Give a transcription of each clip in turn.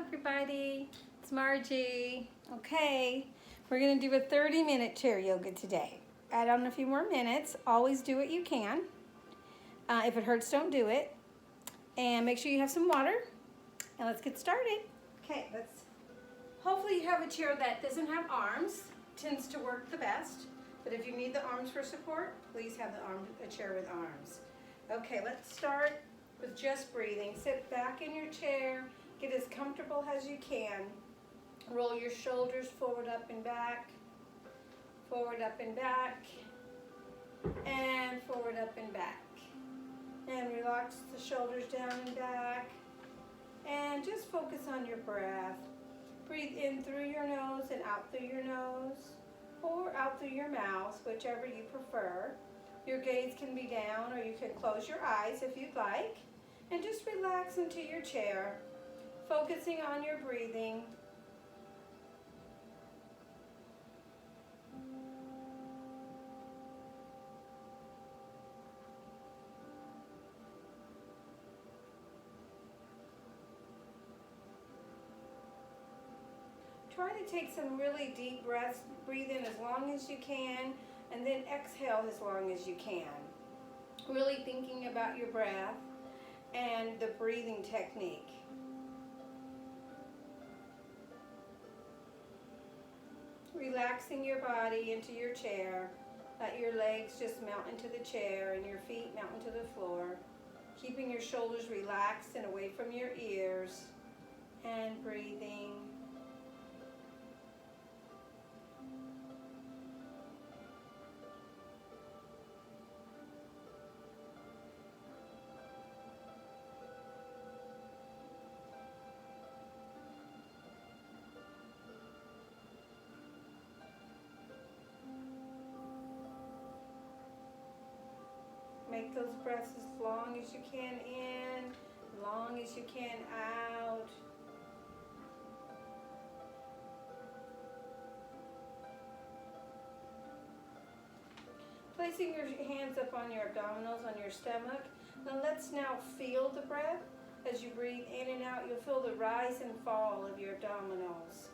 everybody. It's Margie. Okay, we're going to do a 30-minute chair yoga today. Add on a few more minutes. Always do what you can. If it hurts, don't do it. And make sure you have some water. And let's get started. Okay, hopefully you have a chair that doesn't have arms. Tends to work the best. But if you need the arms for support, please have a chair with arms. Okay, let's start with just breathing. Sit back in your chair. Get as comfortable as you can. Roll your shoulders forward, up and back. Forward, up and back. And forward, up and back. And relax the shoulders down and back. And just focus on your breath. Breathe in through your nose and out through your nose. Or out through your mouth, whichever you prefer. Your gaze can be down, or you can close your eyes if you'd like. And just relax into your chair, focusing on your breathing. Try to take some really deep breaths. Breathe in as long as you can, and then exhale as long as you can. Really thinking about your breath and the breathing technique. Relaxing your body into your chair. Let your legs just melt into the chair and your feet melt into the floor. Keeping your shoulders relaxed and away from your ears. And breathing. Make those breaths as long as you can in, long as you can out. Placing your hands up on your abdominals, on your stomach. Now let's now feel the breath. As you breathe in and out, you'll feel the rise and fall of your abdominals.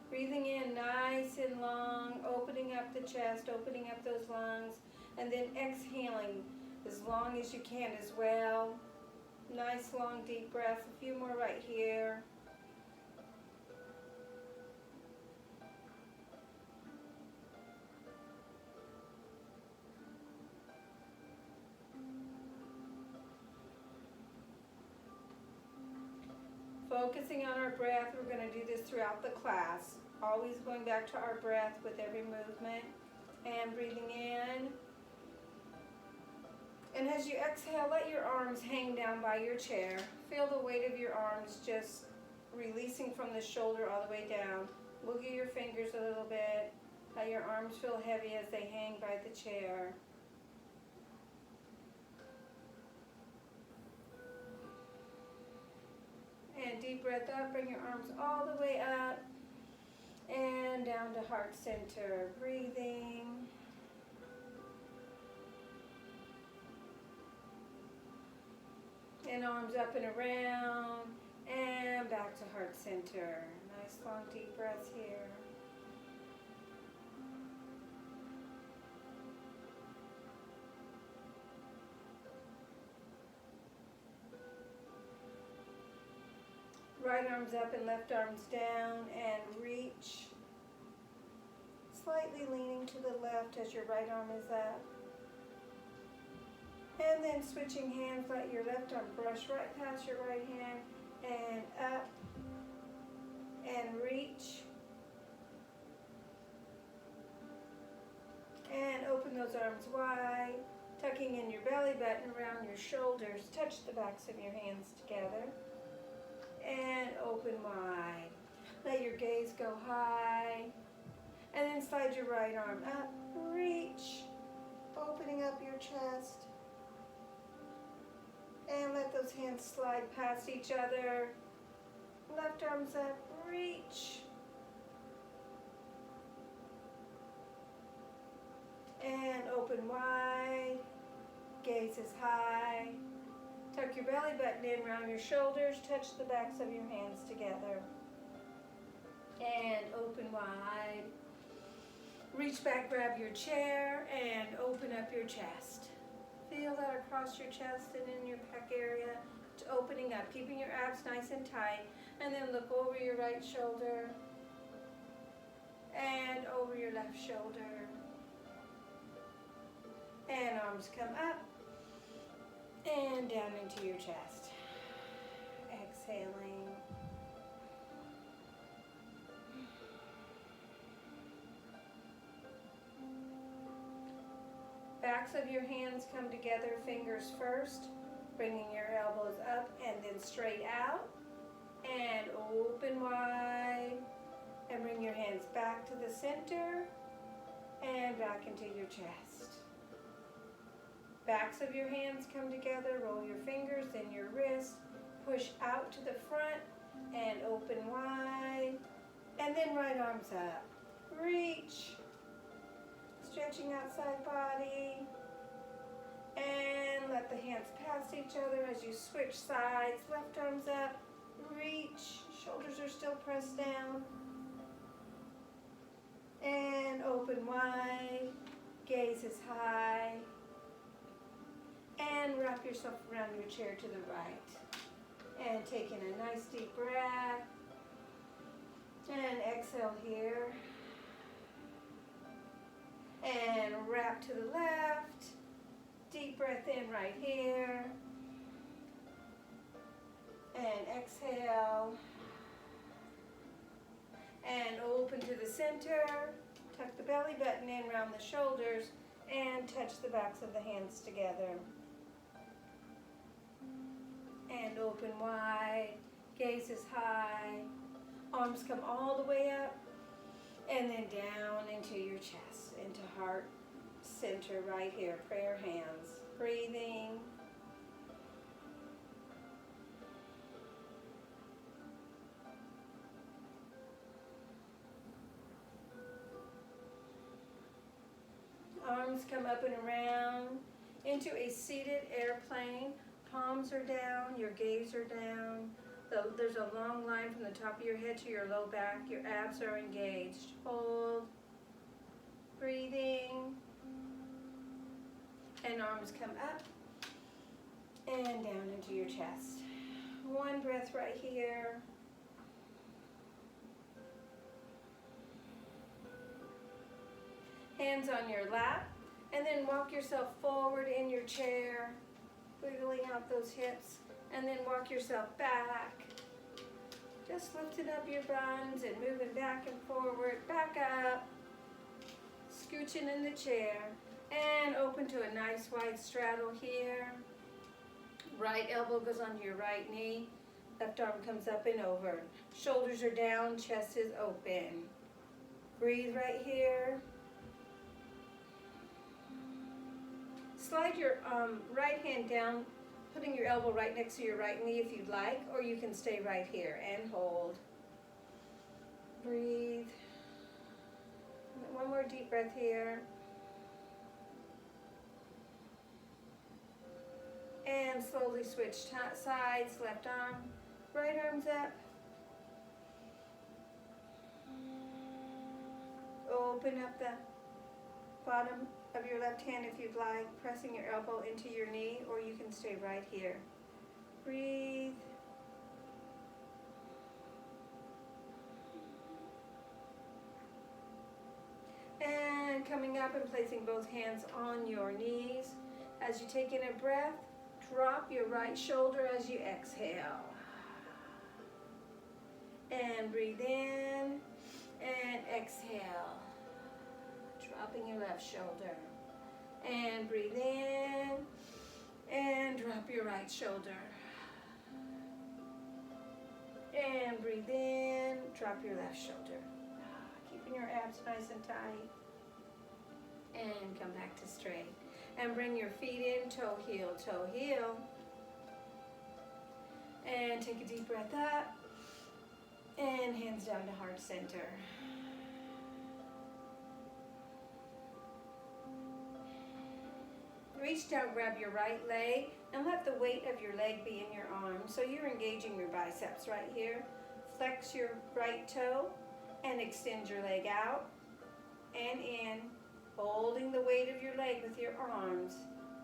Breathing in nice and long, opening up the chest, opening up those lungs, and then exhaling as long as you can as well. Nice long deep breath, a few more right here. Focusing on our breath, we're going to do this throughout the class. Always going back to our breath with every movement. And breathing in. And as you exhale, let your arms hang down by your chair. Feel the weight of your arms just releasing from the shoulder all the way down. Wiggle your fingers a little bit. Let your arms feel heavy as they hang by the chair. And deep breath up, bring your arms all the way up and down to heart center. Breathing. And arms up and around and back to heart center. Nice long deep breaths here. Right arms up and left arms down, and reach. Slightly leaning to the left as your right arm is up. And then switching hands, let your left arm brush right past your right hand, and up, and reach. And open those arms wide, tucking in your belly button around your shoulders. Touch the backs of your hands together. and open wide. Let your gaze go high, and then slide your right arm up, reach, opening up your chest, and let those hands slide past each other. Left arm's up, reach, and open wide, gaze is high. Tuck your belly button in around your shoulders, touch the backs of your hands together. And open wide. Reach back, grab your chair, and open up your chest. Feel that across your chest and in your pec area, opening up, keeping your abs nice and tight. And then look over your right shoulder and over your left shoulder. And arms come up and down into your chest. Exhaling. Backs of your hands come together, fingers first, bringing your elbows up and then straight out. And open wide. And bring your hands back to the center and back into your chest. Backs of your hands come together, roll your fingers, then your wrists, push out to the front and open wide. And then right arms up. Reach. Stretching outside body. And let the hands pass each other as you switch sides. Left arms up. Reach. Shoulders are still pressed down. And open wide. Gaze is high. And wrap yourself around your chair to the right. And taking a nice deep breath. And exhale here. And wrap to the left. Deep breath in right here. And exhale. And open to the center. Tuck the belly button in around the shoulders and touch the backs of the hands together. And open wide. Gaze is high. Arms come all the way up and then down into your chest, into heart center right here. Prayer hands. Breathing. Arms come up and around into a seated airplane. Palms are down, your gaze are down. There's a long line from the top of your head to your low back. Your abs are engaged. Hold. Breathing. And arms come up and down into your chest. One breath right here. Hands on your lap, and then walk yourself forward in your chair, wiggling out those hips, and then walk yourself back. Just lifting up your buns and moving back and forward, back up, scooching in the chair, and open to a nice wide straddle here. Right elbow goes onto your right knee, left arm comes up and over. Shoulders are down, chest is open. Breathe right here. Slide your right hand down, putting your elbow right next to your right knee if you'd like, or you can stay right here and hold. Breathe. One more deep breath here. And slowly switch sides, left arm, right arm's up. Open up the bottom of your left hand if you'd like, pressing your elbow into your knee, or you can stay right here. Breathe. And coming up and placing both hands on your knees. As you take in a breath, drop your right shoulder as you exhale. And breathe in and exhale. Dropping your left shoulder. And breathe in and drop your right shoulder. breathe in, drop your left shoulder. Keeping your abs nice and tight. And come back to straight. And bring your feet in, toe, heel, toe, heel. And take a deep breath up. And hands down to heart center. Reach down, grab your right leg, and let the weight of your leg be in your arm. So you're engaging your biceps right here. Flex your right toe and extend your leg out and in, holding the weight of your leg with your arms.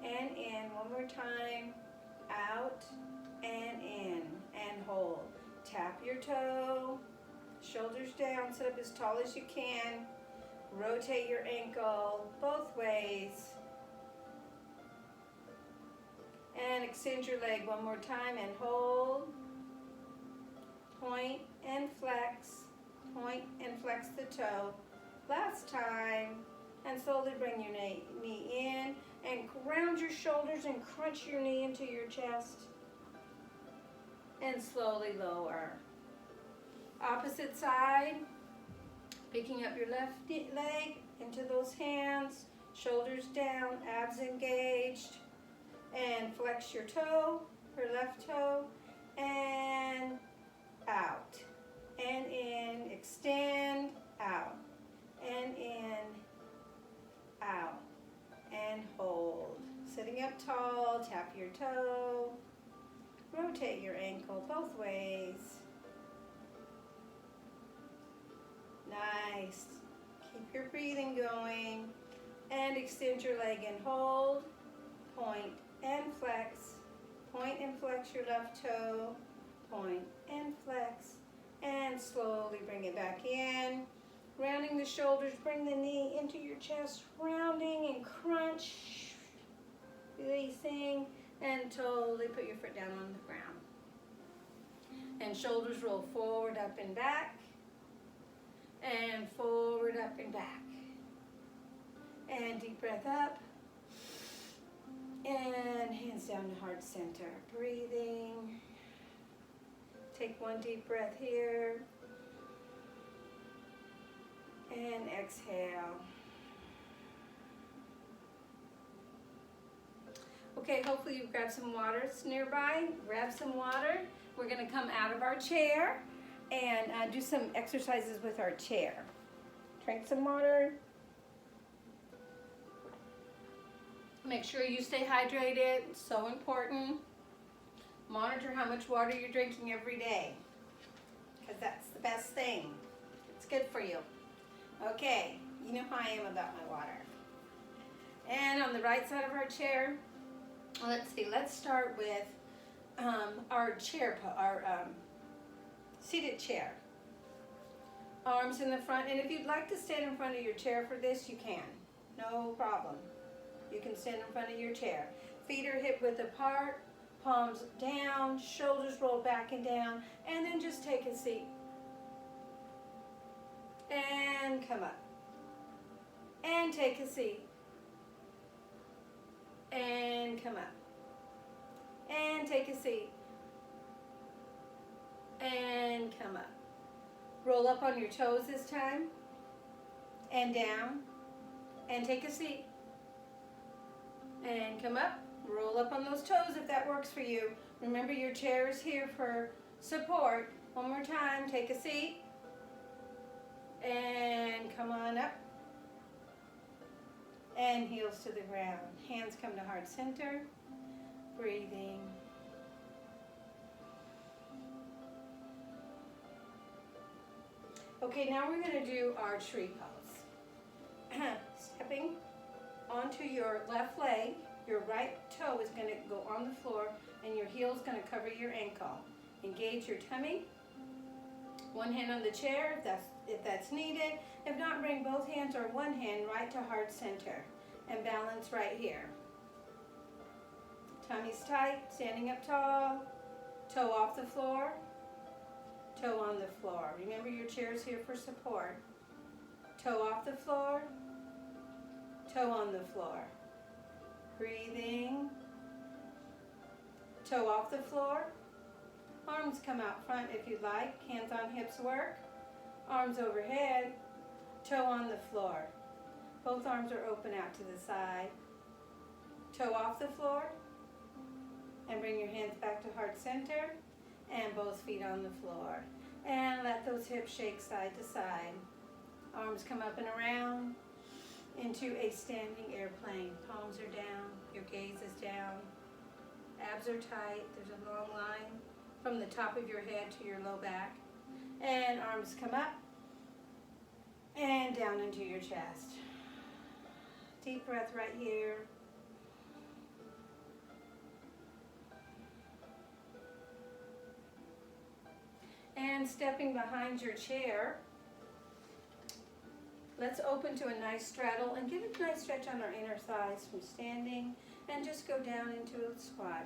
And in, one more time, out and in, and hold. Tap your toe, shoulders down, sit up as tall as you can. Rotate your ankle both ways. And extend your leg one more time and hold. Point and flex the toe. Last time. And slowly bring your knee in and ground your shoulders and crunch your knee into your chest. And slowly lower. Opposite side. Picking up your left leg into those hands. Shoulders down, abs engaged. And flex your toe, your left toe, and out, and in, extend, out, and in, out, and hold. Sitting up tall, tap your toe, rotate your ankle both ways. Nice. Keep your breathing going, and extend your leg and hold, point and flex your left toe, point and flex, and slowly bring it back in. Rounding the shoulders, bring the knee into your chest, rounding and crunch, releasing, and totally put your foot down on the ground. And shoulders roll forward, up and back, and forward, up and back. And deep breath up. And hands down to heart center. Breathing. Take one deep breath here. And exhale. Okay, hopefully you've grabbed some water. It's nearby. Grab some water. We're going to come out of our chair and do some exercises with our chair. Drink some water. Make sure you stay hydrated. It's so important. Monitor how much water you're drinking every day, because that's the best thing. It's good for you. Okay, you know how I am about my water. And on the right side of our chair, let's see, let's start with our seated chair. Arms in the front, and if you'd like to stand in front of your chair for this, you can. No problem. You can stand in front of your chair. Feet are hip width apart, palms down, shoulders roll back and down, and then just take a seat. And come up. And take a seat. And come up. And take a seat. And come up. Roll up on your toes this time. And down. And take a seat. And come up, roll up on those toes if that works for you. Remember, your chair is here for support. One more time, take a seat. And come on up. And heels to the ground. Hands come to heart center. Breathing. Okay, now we're going to do our tree pose. Stepping onto your left leg, your right toe is going to go on the floor, and your heel is going to cover your ankle. Engage your tummy. One hand on the chair if that's needed. If not, bring both hands or one hand right to heart center and balance right here. Tummy's tight, standing up tall, toe off the floor, toe on the floor. Remember, your chair is here for support. Toe off the floor, toe on the floor. Breathing. Toe off the floor, Arms come out front if you'd like. Hands on hips work. Arms overhead. Toe on the floor. Both arms are open out to the side. Toe off the floor. And bring your hands back to heart center. And both feet on the floor. And let those hips shake side to side. Arms come up and around into a standing airplane. Palms are down. Your gaze is down. Abs are tight. There's a long line from the top of your head to your low back. And arms come up and down into your chest. Deep breath right here. And stepping behind your chair, let's open to a nice straddle and get a nice stretch on our inner thighs from standing, and just go down into a squat.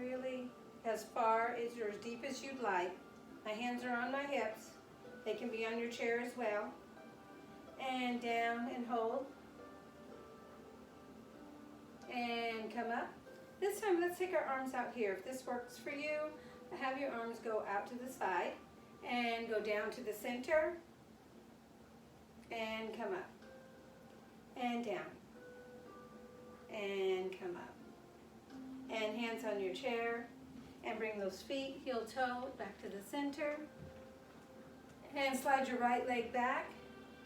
Really as far as or as deep as you'd like. My hands are on my hips. They can be on your chair as well. And down and hold. And come up. This time let's take our arms out here. If this works for you, have your arms go out to the side and go down to the center and come up and down and come up. And hands on your chair and bring those feet heel toe back to the center. And slide your right leg back,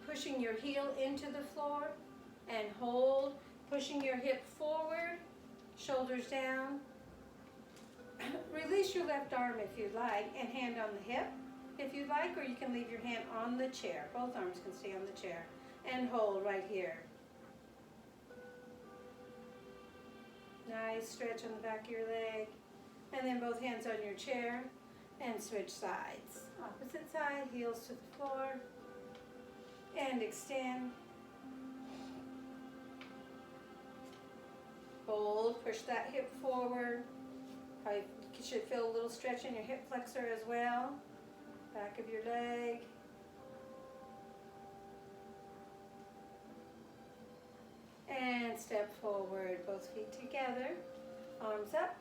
pushing your heel into the floor, and hold, pushing your hip forward, shoulders down. Release your left arm if you'd like, and hand on the hip if you'd like, or you can leave your hand on the chair. Both arms can stay on the chair. And hold right here. Nice stretch on the back of your leg. And then both hands on your chair and switch sides. Opposite side, heels to the floor. And extend. Hold, push that hip forward. Probably should feel a little stretch in your hip flexor as well. Back of your leg. And step forward, both feet together. Arms up.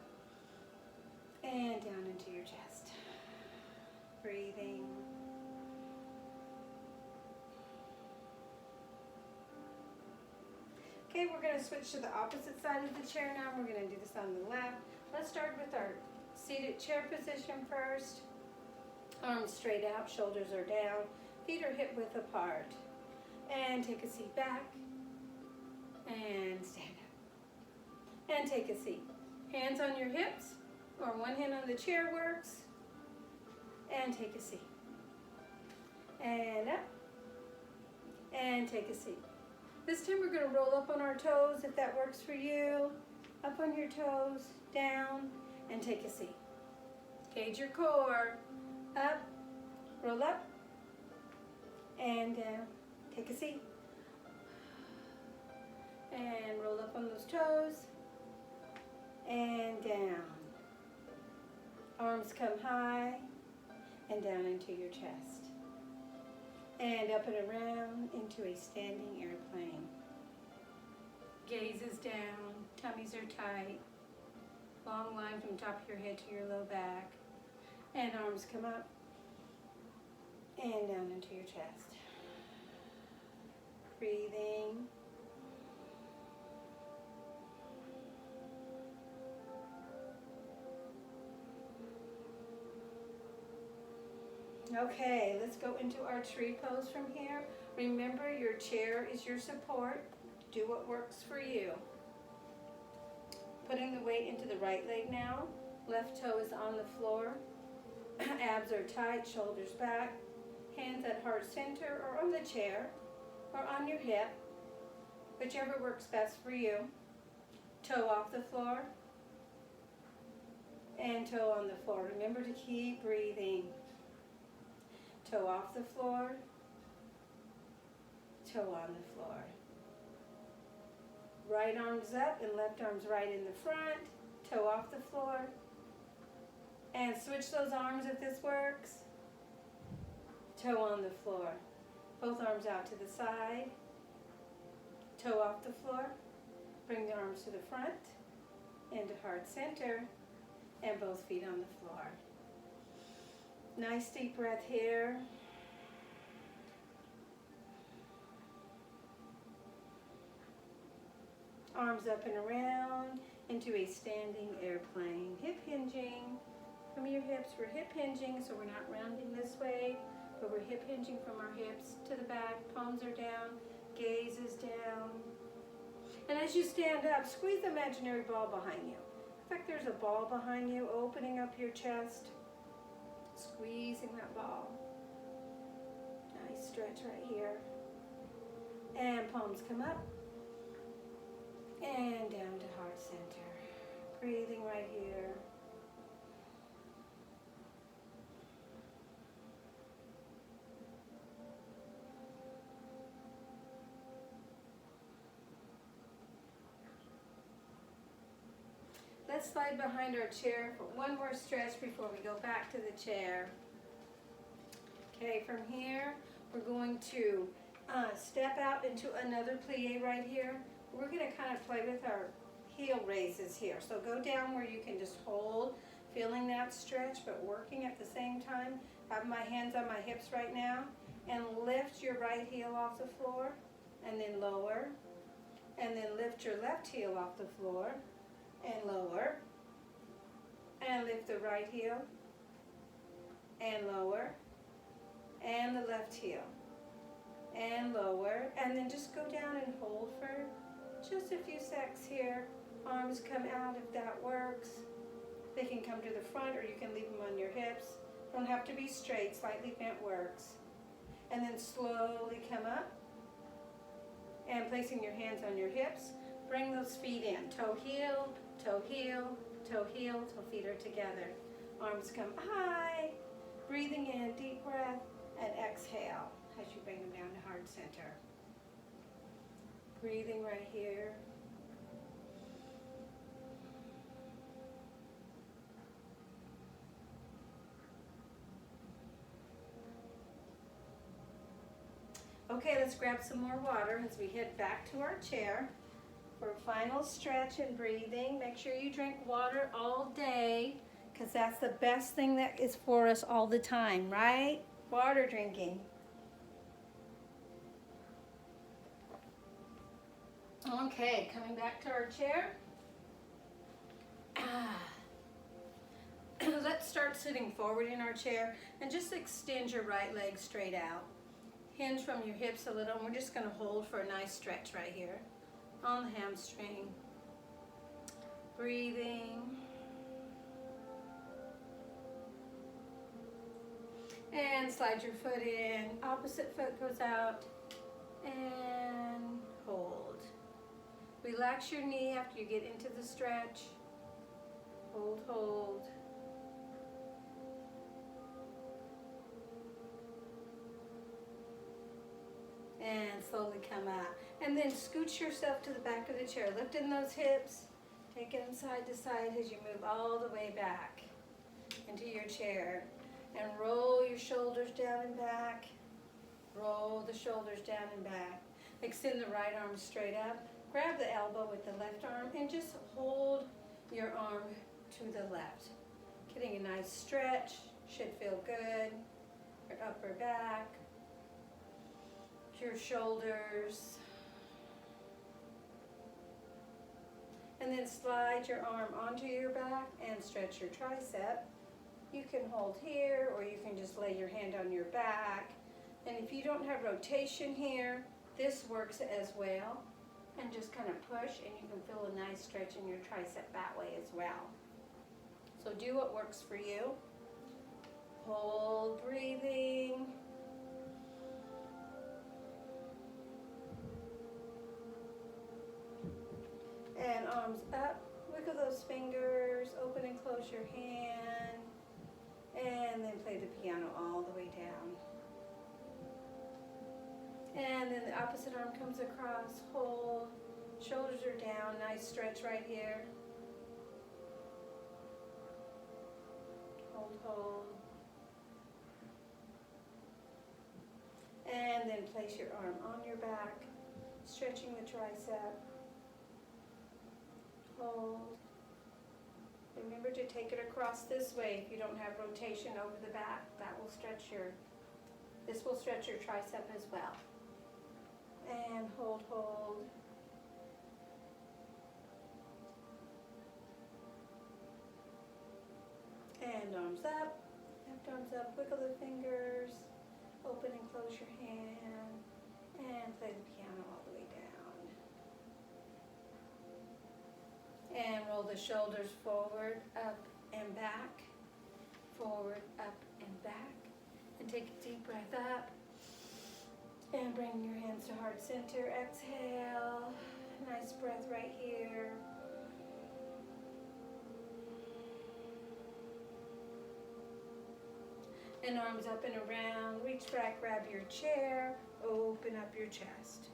And down into your chest. Breathing. Okay, we're going to switch to the opposite side of the chair now. We're going to do this on the left. Let's start with our seated chair position first. Arms straight out, shoulders are down, feet are hip width apart. And take a seat back. And stand up. And take a seat. Hands on your hips, or one hand on the chair works. And take a seat. And up. And take a seat. This time we're going to roll up on our toes if that works for you. Up on your toes, down, and take a seat. Engage your core. Up, roll up, and down. Take a seat. And roll up on those toes, and down. Arms come high, and down into your chest. And up and around into a standing airplane. Gaze is down, tummies are tight. Long line from top of your head to your low back. And arms come up and down into your chest. Breathing. Okay, let's go into our tree pose from here. Remember, your chair is your support. Do what works for you. Putting the weight into the right leg now. Left toe is on the floor. Abs are tight, shoulders back. Hands at heart center or on the chair or on your hip. Whichever works best for you. Toe off the floor. And toe on the floor. Remember to keep breathing. Toe off the floor. Toe on the floor. Right arm's up and left arm's right in the front. Toe off the floor. And switch those arms if this works. Toe on the floor. Both arms out to the side. Toe off the floor. Bring the arms to the front. Into heart center. and both feet on the floor. Nice deep breath here. Arms up and around into a standing airplane. Hip hinging from your hips. We're hip hinging, so we're not rounding this way, but we're hip hinging from our hips to the back. Palms are down, gaze is down. And as you stand up, squeeze the imaginary ball behind you. In fact, there's a ball behind you, opening up your chest, squeezing that ball. Nice stretch right here. And palms come up and down to heart center. Breathing right here. Let's slide behind our chair for one more stretch before we go back to the chair. Okay, from here, we're going to step out into another plie right here. We're going to kind of play with our heel raises here. So go down where you can just hold, feeling that stretch, but working at the same time. Have my hands on my hips right now, and lift your right heel off the floor, and then lower, and then lift your left heel off the floor, and lower, and lift the right heel, and lower, and the left heel, and lower, and then just go down and hold for just a few secs here. Arms come out if that works. They can come to the front, or you can leave them on your hips. Don't have to be straight, slightly bent works. And then slowly come up, and placing your hands on your hips, bring those feet in. Toe heel, toe heel, toe heel, toe feet are together. Arms come high, breathing in, deep breath, and exhale as you bring them down to heart center. Breathing right here. Okay, let's grab some more water as we head back to our chair for a final stretch and breathing. Make sure you drink water all day, because that's the best thing that is for us all the time, right? Water drinking. Okay, coming back to our chair. Let's start sitting forward in our chair, and just extend your right leg straight out. Hinge from your hips a little, and we're just going to hold for a nice stretch right here on the hamstring. Breathing. And slide your foot in. Opposite foot goes out. And hold. Relax your knee after you get into the stretch. Hold, hold. And slowly come out. And then scooch yourself to the back of the chair. Lift in those hips. Take them side to side as you move all the way back into your chair. And roll your shoulders down and back. Roll the shoulders down and back. Extend the right arm straight up. Grab the elbow with the left arm and just hold your arm to the left. Getting a nice stretch. Should feel good. Your upper back. Your shoulders. And then slide your arm onto your back and stretch your tricep. You can hold here, or you can just lay your hand on your back. And if you don't have rotation here, this works as well. And just kind of push, and you can feel a nice stretch in your tricep that way as well. So do what works for you. Hold, breathing. And arms up, wiggle those fingers, open and close your hand, and then play the piano all the way down. And then the opposite arm comes across, hold, shoulders are down, nice stretch right here. Hold, hold. And then place your arm on your back, stretching the tricep. Hold, Remember to take it across this way if you don't have rotation over the back. That will stretch this will stretch your tricep as well. And hold. And arms up, left arms up, wiggle the fingers, open and close your hand, and play the piano all the way down. And roll the shoulders forward, up and back, forward, up and back. And take a deep breath up. And bring your hands to heart center, exhale. Nice breath right here. And arms up and around, reach back, grab your chair, open up your chest.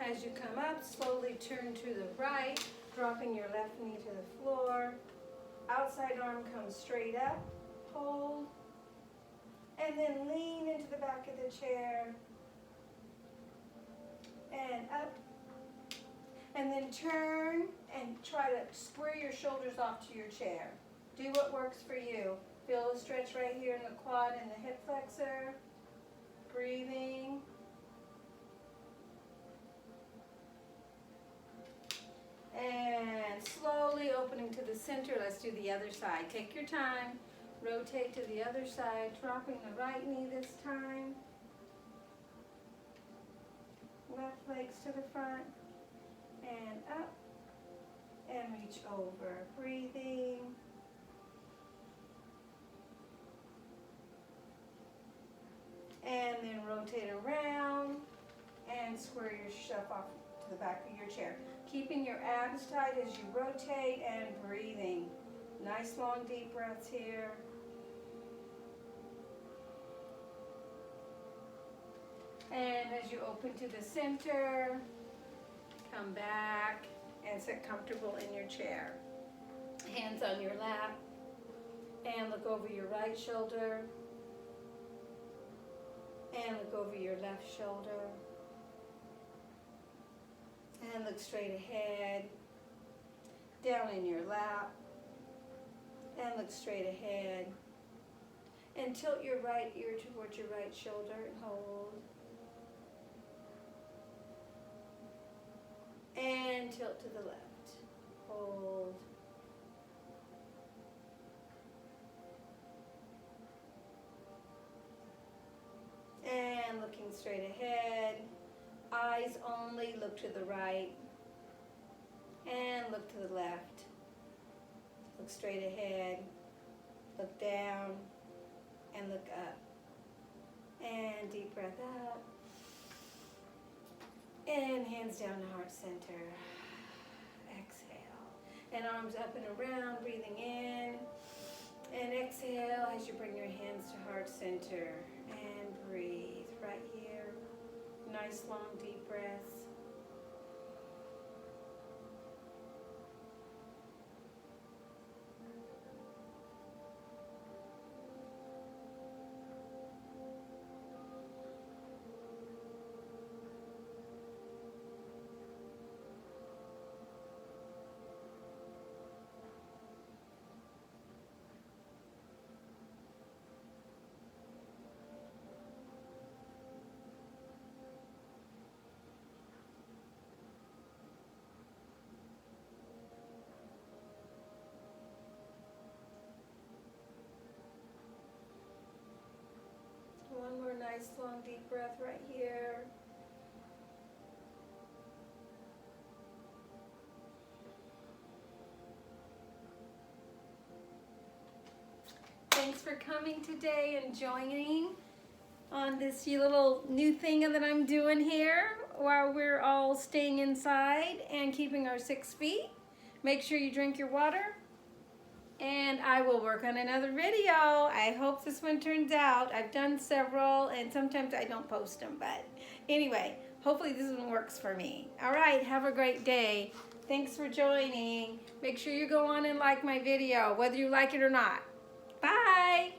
As you come up, slowly turn to the right, dropping your left knee to the floor. Outside arm comes straight up, hold, and then lean into the back of the chair, and up. And then turn and try to square your shoulders off to your chair. Do what works for you. Feel a stretch right here in the quad and the hip flexor. Breathing. And slowly opening to the center. Let's do the other side. Take your time. Rotate to the other side, dropping the right knee this time. Left legs to the front. And up, and reach over, breathing. And then rotate around, and square yourself off to the back of your chair. Keeping your abs tight as you rotate, and breathing. Nice long deep breaths here. And as you open to the center, come back and sit comfortable in your chair. Hands on your lap, and look over your right shoulder, and look over your left shoulder, and look straight ahead, down in your lap, and look straight ahead, and tilt your right ear towards your right shoulder and hold. And tilt to the left. Hold. And looking straight ahead. Eyes only, look to the right. And look to the left. Look straight ahead. Look down. And look up. And deep breath up. And hands down to heart center. Exhale. And arms up and around, breathing in. And exhale as you bring your hands to heart center. And breathe right here. Nice long deep breaths. One more nice long deep breath right here. Thanks for coming today and joining on this little new thing that I'm doing here while we're all staying inside and keeping our 6 feet. Make sure you drink your water. And I will work on another video. I hope this one turns out. I've done several and sometimes I don't post them, but anyway, hopefully this one works for me. All right, have a great day. Thanks for joining. Make sure you go on and like my video, whether you like it or not. Bye.